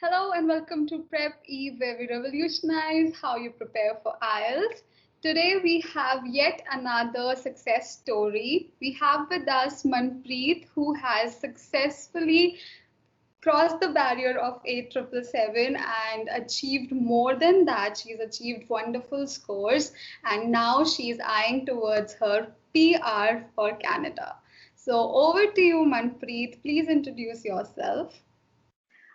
Hello and welcome to Prep Eve, where we revolutionize how you prepare for IELTS. Today we have yet another success story. We have with us Manpreet, who has successfully crossed the barrier of 8777 and achieved more than that. She's achieved wonderful scores and now she's eyeing towards her PR for Canada. So over to you, Manpreet. Please introduce yourself.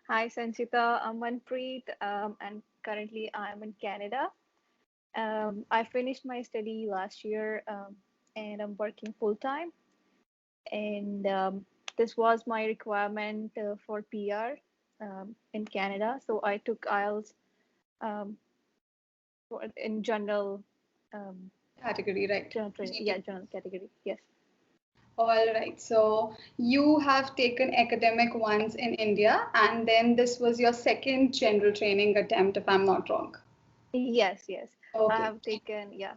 Hi, Sanchita. I'm Manpreet, and currently I'm in Canada. I finished my study last year, and I'm working full time. And this was my requirement for PR in Canada. So I took IELTS um, in general, um, Category, right? general training. Yeah, general category. Yes. All right. So you have taken academic ones in India, and then this was your second general training attempt, if I'm not wrong. Yes, yes. I Okay. have taken, yeah,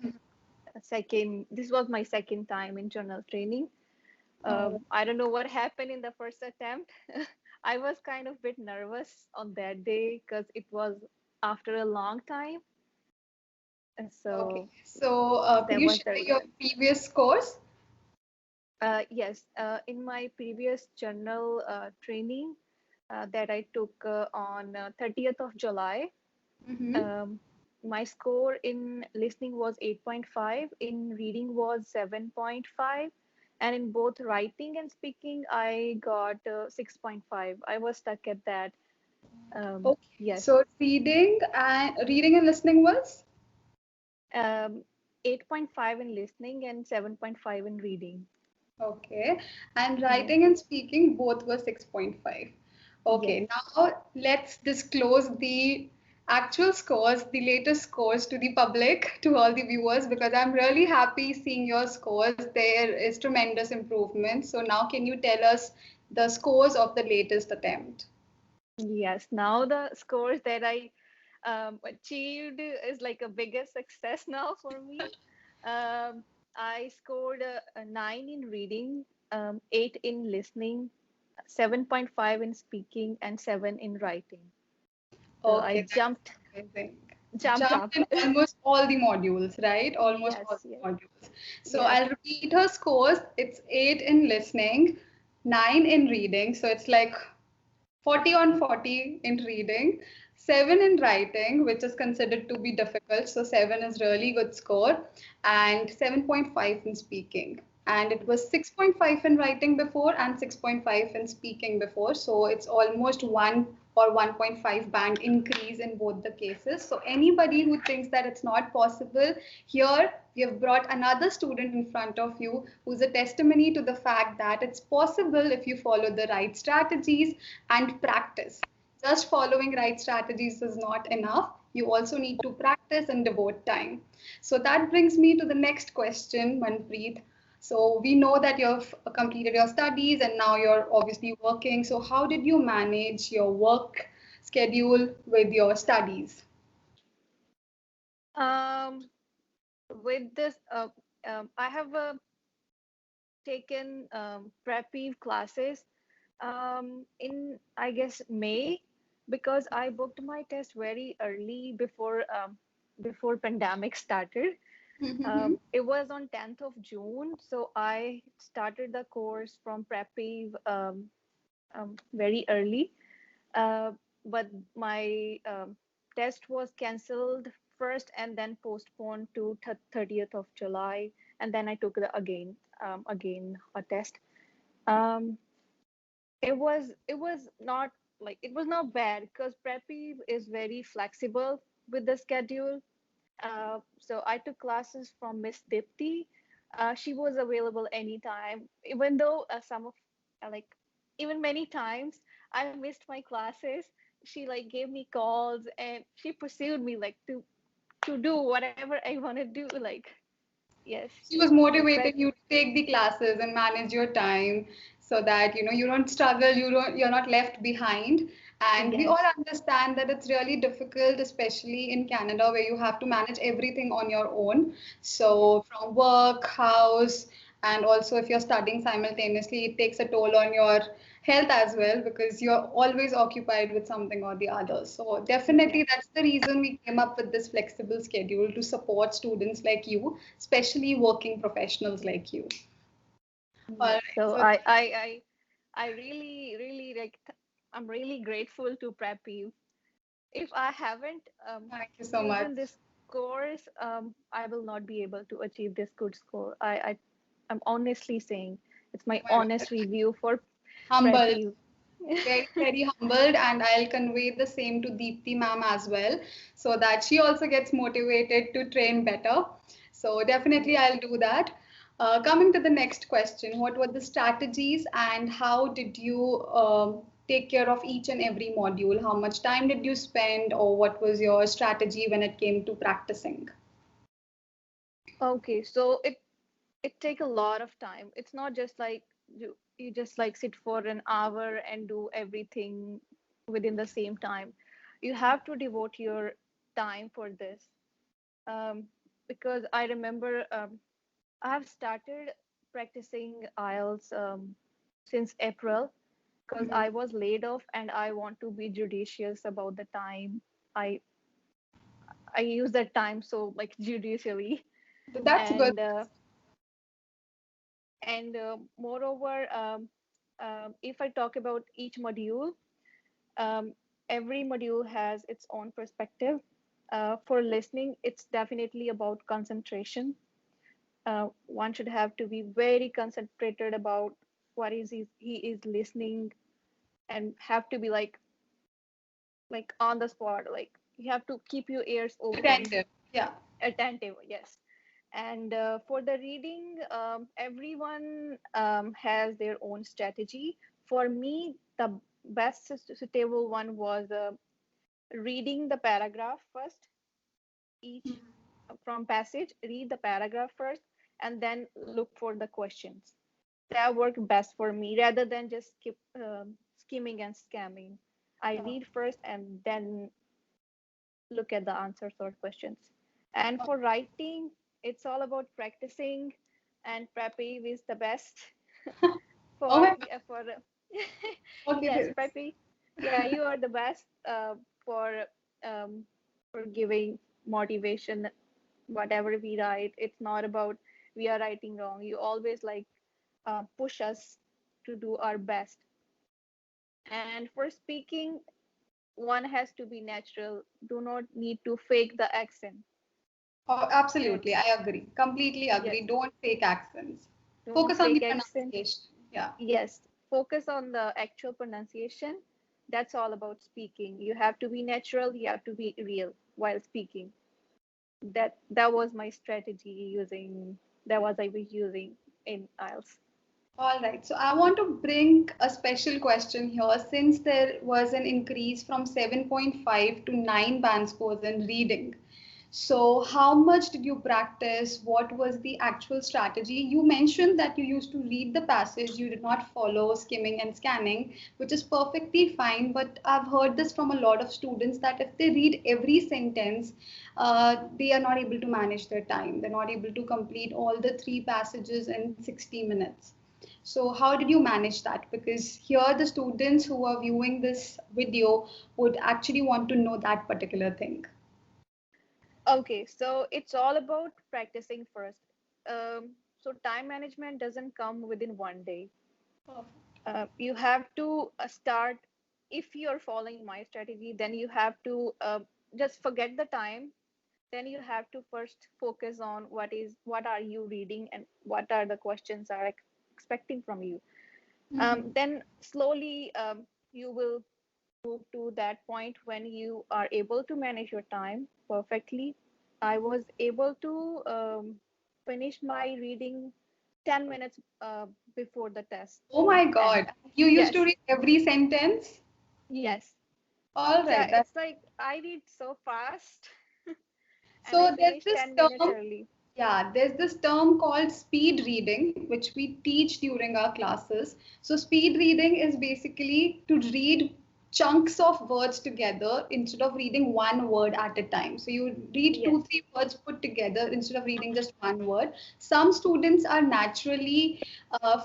a second. This was my second time in general training. Oh, I don't know what happened in the first attempt. I was kind of bit nervous on that day because it was after a long time. And okay. so So could that you was the share your reason. previous scores? Yes, in my previous journal training that I took on 30th of July, Mm-hmm. um, my score in listening was 8.5, in reading was 7.5, and in both writing and speaking, I got 6.5. I was stuck at that. Okay. Yes. So reading and listening was? Um, 8.5 in listening and 7.5 in reading. Okay. And Yes. writing and speaking both were 6.5. Yes. Okay, now let's disclose the actual scores, the latest scores to the public, to all the viewers, because I'm really happy seeing your scores. There is tremendous improvement. So now can you tell us the scores of the latest attempt? Yes. Now the scores that I achieved is like a bigger success now for me. Um, I scored a 9 in reading, 8 in listening, 7.5 in speaking, and 7 in writing. So I Okay, that's jumped, amazing. jumped Jumped up. in almost all the modules, right? Almost all Yes, yes, the modules. So yes, I'll repeat her scores. It's 8 in listening, 9 in reading. So it's like 40 on 40 in reading, 7 in writing, which is considered to be difficult. So 7 is really good score, and 7.5 in speaking. And it was 6.5 in writing before and 6.5 in speaking before. So it's almost 1 or 1.5 band increase in both the cases. So anybody who thinks that it's not possible, here we have brought another student in front of you who's a testimony to the fact that it's possible if you follow the right strategies and practice. Just following right strategies is not enough. You also need to practice and devote time. So that brings me to the next question, Manpreet. So we know that you've completed your studies and now you're obviously working. So how did you manage your work schedule with your studies? Um, with this, I have taken prep classes in, I guess, May, because I booked my test very early before pandemic started. It was on 10th of June, so I started the course from prep very early. Uh, but my test was cancelled first and then postponed to 30th of July, and then I took the again a test. Um, it was not like it was not bad because Preppy is very flexible with the schedule. So I took classes from Miss Dipti. She was available anytime, even though some of like even many times I missed my classes. She like gave me calls and she pursued me like to do whatever I want to do. Like yes, She was so prep. motivating you to take the classes and manage your time so that you don't struggle, you're not left behind. And we all Yes, understand that it's really difficult, especially in Canada where you have to manage everything on your own. yes, So from work, house, and also if you're studying simultaneously, it takes a toll on your health as well, because you're always occupied with something or the other. So definitely Yes. that's the reason we came up with this flexible schedule to support students like you, especially working professionals like you. All Yes. right. So So I really like, I'm really grateful to Preppy. If I haven't thank you so much. chosen this course, I will not be able to achieve this good score. I'm honestly saying, it's my Oh my God. honest review for Humbled. Preppy. Very, very humbled, and I'll convey the same to Deepti ma'am as well, so that she also gets motivated to train better. So definitely I'll do that. Coming to the next question, what were the strategies and how did you take care of each and every module? How much time did you spend, or what was your strategy when it came to practicing? Okay, so it take a lot of time. It's not just like you just like sit for an hour and do everything within the same time. You have to devote your time for this. Because I remember I have started practicing IELTS since April because Mhm. I was laid off and I want to be judicious about the time. I I use that time so like judicially, That's good. and moreover, if I talk about each module, um, every module has its own perspective. For listening, it's definitely about concentration. One should have to be very concentrated about what is he is listening, and have to be like on the spot. Like you have to keep your ears open, Attentive. Yeah. attentive. Yes. And for the reading, everyone has their own strategy. For me, the best suitable one was reading the paragraph first, each from passage, read the paragraph first, and then look for the questions. That worked best for me rather than just skimming and scamming. I Yeah. read first and then look at the answers or questions. And for writing, it's all about practicing, and Preppy is the best Oh for my God. yeah, for What it yes, is. Preppy. Yeah, you are the best for um, for giving motivation. Whatever we write, it's not about we are writing wrong. You always like push us to do our best. And for speaking, one has to be natural. Do not need to fake the accent. Oh, absolutely, That's I agree. Completely yes. agree. Don't fake accents. Don't Focus on the fake accent. pronunciation. Yeah. Yes. Focus on the actual pronunciation. That's all about speaking. You have to be natural. You have to be real while speaking. That was my strategy using. That was I was using in IELTS. All right. So I want to bring a special question here since there was an increase from 7.5 to 9 band scores in reading. So, how much did you practice? What was the actual strategy? You mentioned that you used to read the passage, you did not follow skimming and scanning, which is perfectly fine. But I've heard this from a lot of students that if they read every sentence, they are not able to manage their time. They're not able to complete all the three passages in 60 minutes. So, how did you manage that? Because here, the students who are viewing this video would actually want to know that particular thing. Okay, so it's all about practicing first. So time management doesn't come within one day. You have to start. If you're following my strategy, then you have to just forget the time. Then you have to first focus on what are you reading and what are the questions are expecting from you. Mhm. Then slowly you will move to that point when you are able to manage your time perfectly. I was able to finish my reading 10 minutes before the test. Oh my And God. You used to yes, read every sentence? yes. All So right. it's like I read so fast and I So there's finish this 10 minutes term, early. yeah, there's this term called speed reading, which we teach during our classes. So speed reading is basically to read chunks of words together instead of reading one word at a time. So you read Yes. two, three words put together instead of reading just one word. Some students are naturally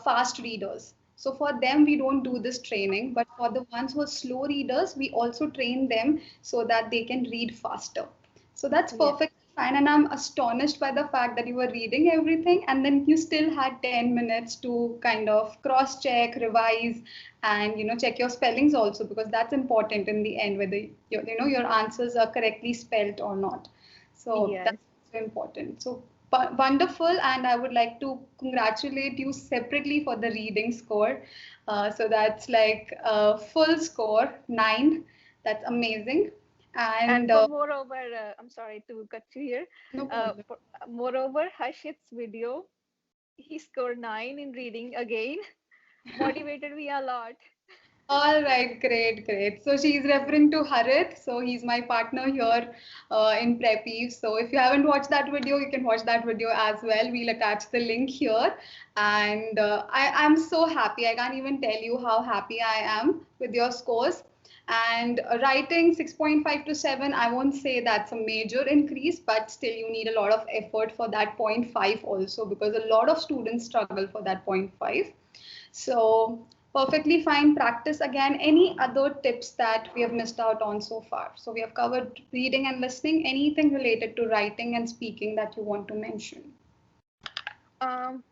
fast readers. So for them, we don't do this training, but for the ones who are slow readers, we also train them so that they can read faster. So that's Yes. perfectly fine. And I'm astonished by the fact that you were reading everything and then you still had 10 minutes to kind of cross check, revise, and check your spellings also, because that's important in the end, whether your answers are correctly spelled or not. So Yes. that's also important. So wonderful, and I would like to congratulate you separately for the reading score. So that's like a full score 9. That's amazing. And And for moreover, I'm sorry to cut you here. no problem. Moreover, Harshit's video, he scored 9 in reading again. Motivated me a lot. All right, great, great. So she's referring to Harit. So he's my partner here in Preppy. So if you haven't watched that video, you can watch that video as well. We'll attach the link here. And I'm so happy. I can't even tell you how happy I am with your scores. And writing 6.5 to 7, I won't say that's a major increase, but still you need a lot of effort for that point 0.5 also, because a lot of students struggle for that point 0.5. So perfectly fine. Practice again. Any other tips that we have missed out on so far? So we have covered reading and listening. Anything related to writing and speaking that you want to mention? Um,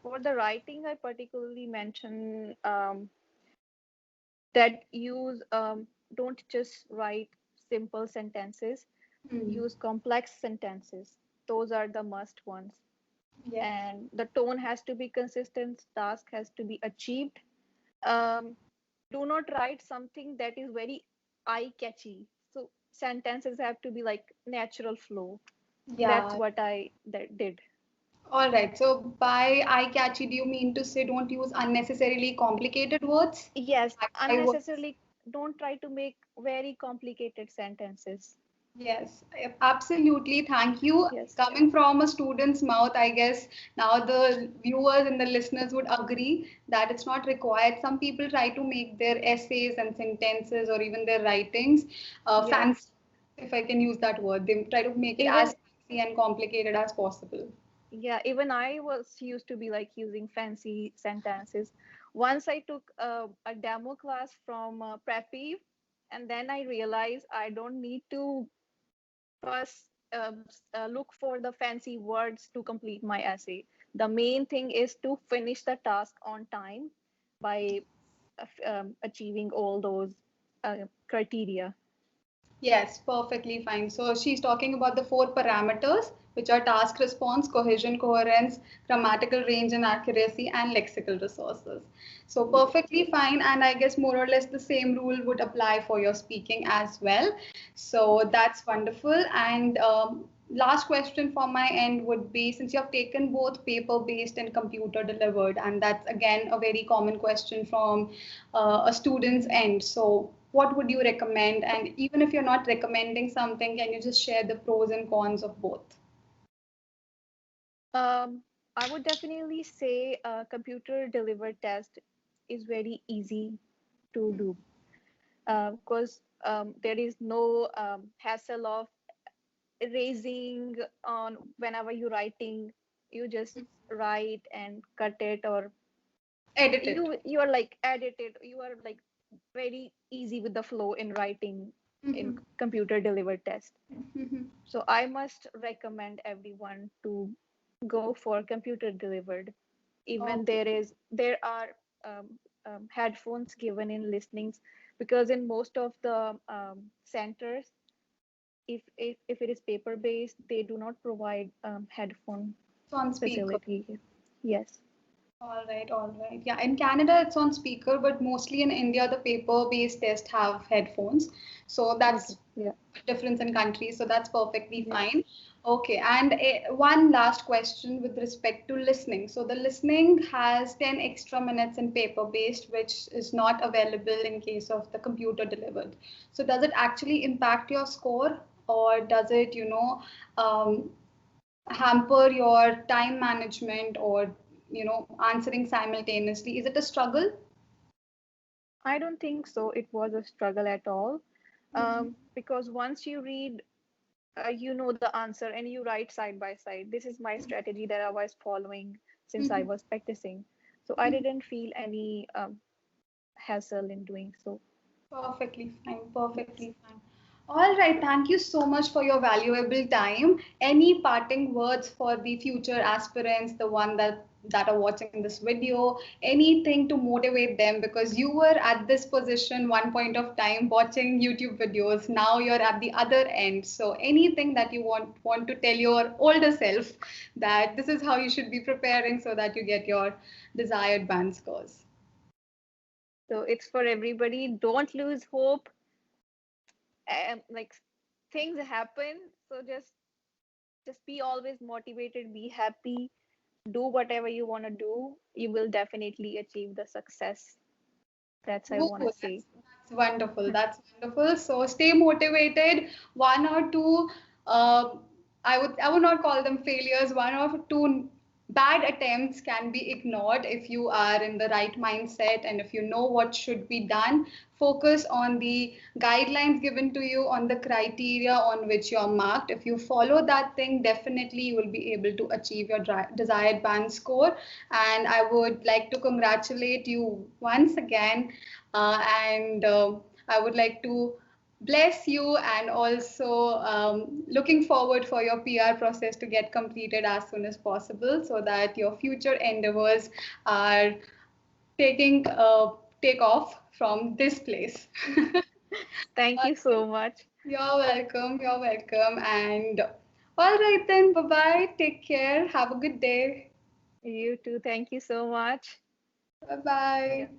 for the writing, I particularly mention that use don't just write simple sentences, Hmm. use complex sentences. Those are the must ones. Yes. And the tone has to be consistent, task has to be achieved. Um, do not write something that is very eye catchy. So sentences have to be like natural flow. That's Yeah. what I that did. All right. So by eye catchy, do you mean to say don't use unnecessarily complicated words? Yes, I would. unnecessarily don't try to make very complicated sentences. Yes, absolutely. Thank you. Yes. Coming from a student's mouth, I guess now the viewers and the listeners would agree that it's not required. Some people try to make their essays and sentences or even their writings Yes. fancy, if I can use that word. They try to make it Even as fancy and complicated as possible. yeah, even I was used to be like using fancy sentences. Once I took a demo class from Preppy, and then I realized I don't need to first look for the fancy words to complete my essay. The main thing is to finish the task on time by achieving all those criteria. Yes, perfectly fine. So she's talking about the 4 parameters, which are task response, cohesion, coherence, grammatical range and accuracy, and lexical resources. So Yes. perfectly fine. And I guess more or less the same rule would apply for your speaking as well. So that's wonderful. And last question from my end would be, since you have taken both paper based and computer delivered, and that's again a very common question from a student's end. So what would you recommend? And even if you're not recommending something, can you just share the pros and cons of both? Um, I would definitely say a computer delivered test is very easy to do because there is no hassle of erasing on whenever you're writing. You just write and cut it, or Edit it. you are like edit it. You are like very easy with the flow in writing in Mhm. computer delivered test. Mhm. So I must recommend everyone to go for computer delivered. Even Okay. there are headphones given in listenings, because in most of the centers, if it is paper based, they do not provide headphone It's on speaker. facility. Yes. All right, all right. Yeah, in Canada it's on speaker, but mostly in India the paper-based tests have headphones. So Okay. that's Yeah. a difference in countries. So that's perfectly Yes. fine. Okay, and one last question with respect to listening. So the listening has 10 extra minutes in paper-based, which is not available in case of the computer delivered. So does it actually impact your score, or does it, um, hamper your time management, or answering simultaneously? Is it a struggle? I don't think so. It was a struggle at all, Mhm. because once you read, you know the answer and you write side by side. This is my strategy that I was following since I Mhm. was practicing. So I didn't feel any hassle in doing so. Perfectly fine. Yes. Perfectly fine. All right. Thank you so much for your valuable time. Any parting words for the future aspirants, the one that are watching this video? Anything to motivate them because you were at this position one point of time watching YouTube videos. Now you're at the other end. So anything that you want to tell your older self that this is how you should be preparing so that you get your desired band scores. So it's for everybody. Don't lose hope. Like things happen. So just be always motivated, be happy, do whatever you want to do. You will definitely achieve the success. That's I Woo, want to say. that's wonderful. That's wonderful. So stay motivated. One or two, uh, I would not call them failures. One or two bad attempts can be ignored if you are in the right mindset and if you know what should be done. Focus on the guidelines given to you, on the criteria on which you're marked. If you follow that thing, definitely you will be able to achieve your desired band score. And I would like to congratulate you once again and I would like to bless you and also looking forward for your PR process to get completed as soon as possible so that your future endeavors are taking take off from this place. Thank you so much. You're welcome. You're welcome. And all right then. Bye bye. Take care. Have a good day. You too. Thank you so much. Bye bye.